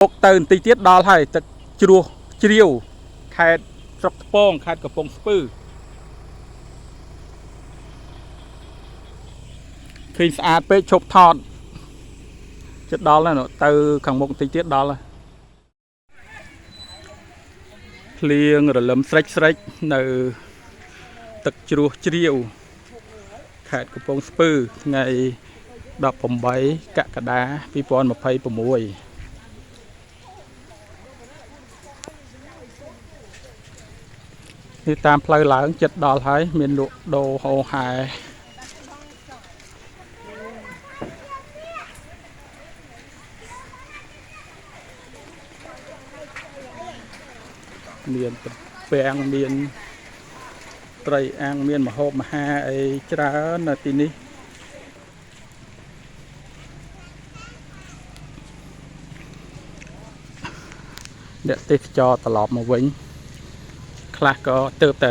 Bốc từ tí tiết đó hay tật chua chiêu khai sọc pong khai cặp pong spư khi xa bê chụp thọt chất đó là nó từ khẳng mộng tí tiết đó là liêng rồi lấm srek nơi tật chua chiêu khai cặp pong spư ngày đọc bóng bấy cả cả đá vì bọn mà phây bóng mùi thì tam pleiឡើងចិត្តដល់ហើយមានលក់ដូរហោហែមានពាំងមានត្រីអាំងមានម្ហូបមហាអីច្រើននៅទីនេះអ្នកទេសចរត្រឡប់មកវិញខ្លះក៏ទៅតែ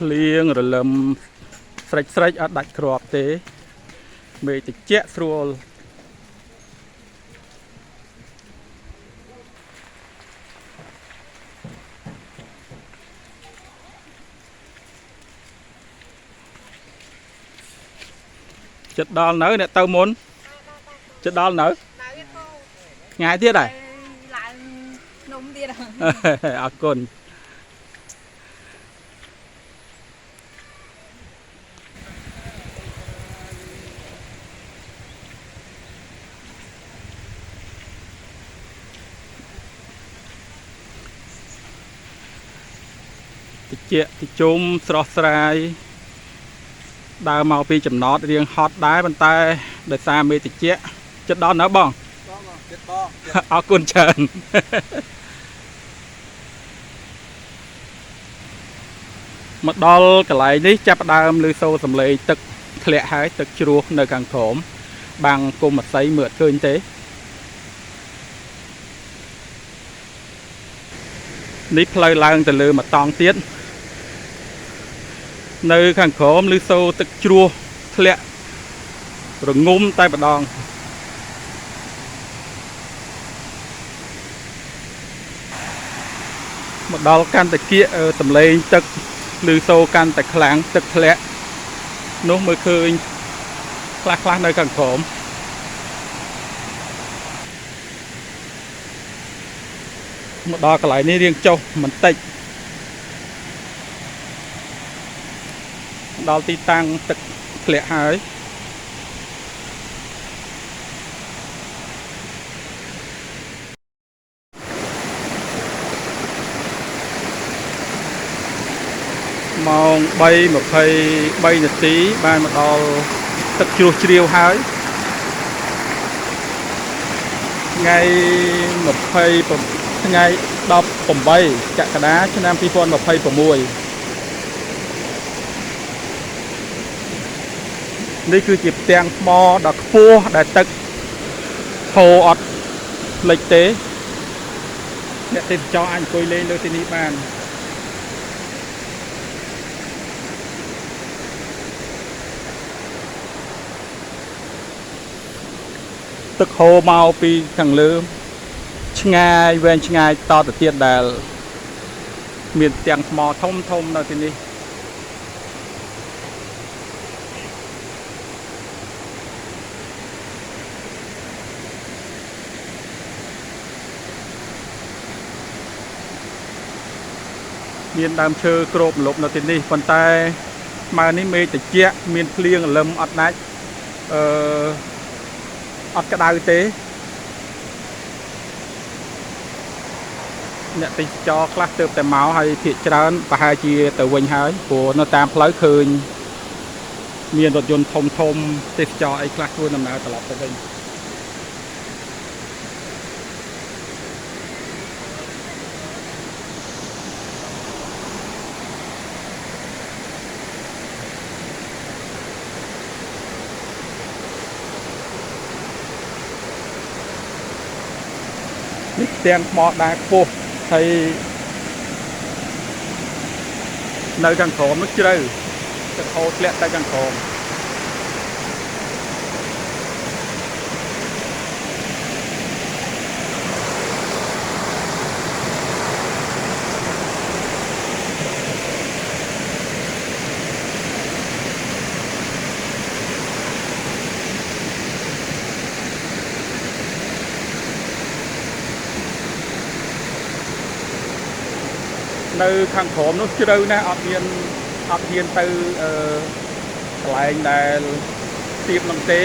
ភ្លៀងរលឹមស្រេចអត់ដាច់គ្រាប់ទេមេតិចស្រួលចិត្តដល់នៅអ្នកទៅមុនចិត្តដល់នៅថ្ងៃទៀតហើយឡើងនំទៀតអរគុណតិចជុំស្រស់ស្រាយដើរមកពីចំណតរៀងហត់ដែរប៉ុន្តែដោយសារមេតិចចិត្តដល់នៅបងចិត្តបងអរគុណច្រើនមកដល់កន្លែងនេះចាប់ផ្ដើមឮសូរសំឡេងទឹកធ្លាក់ហើយទឹកជ្រោះនៅខាងក្រោមបាំងគុំអស័យមើលឃើញទេនេះផ្លូវឡើងទៅលើមកតង់ទៀតនៅខាងក្រោមឬសូរទឹកជ្រោះធ្លាក់រងំតែម្ដងមកដល់កាន់តែគៀកសំឡេងទឹកឬសូរកាន់តែខ្លាំងទឹកធ្លាក់នោះមើលឃើញខ្លះនៅខាងក្រោមមកដល់កន្លែងនេះរៀងចុះបន្តិចដល់ទីតាំងទឹកធ្លាក់ហើយម៉ោង 3:23 នាទីបានមកដល់ទឹកជ្រោះជ្រាវហើយថ្ងៃ18 កក្កដាឆ្នាំ 2026នេះគឺជាផ្ទាំងថ្មដ៏ខ្ពស់ដែលទឹកហូរអត់លិចទេអ្នកទេសចរអាចអង្គុយលេងលើទីនេះបានទឹកហូរមកពីខាងលើឆ្ងាយវែងឆ្ងាយតទៅទៀតដែលមានផ្ទាំងថ្មធំនៅទីនេះមានដើមឈើគ្របម្លប់នៅទីនេះប៉ុន្តែស្មើនេះមេតិចមានភ្លៀងរលឹមអត់ដាច់អត់ក្តៅទេអ្នកទេសចរខ្លះទើបតែមកហើយភាគច្រើនប្រហែលជាទៅវិញហើយព្រោះនៅតាមផ្លូវឃើញមានរថយន្តធំទេសចរអីខ្លះធ្វើដំណើរត្រឡប់ទៅវិញ ទាំងថ្មដាខ្ពស់ហើយនៅខាងក្រោមនោះជ្រៅទឹកហូរធ្លាក់ទៅខាងក្រោមនៅខាងក្រោមនោះជ្រៅណាស់អត់ហ៊ានទៅកន្លែងដែលទៀបនឹងទេ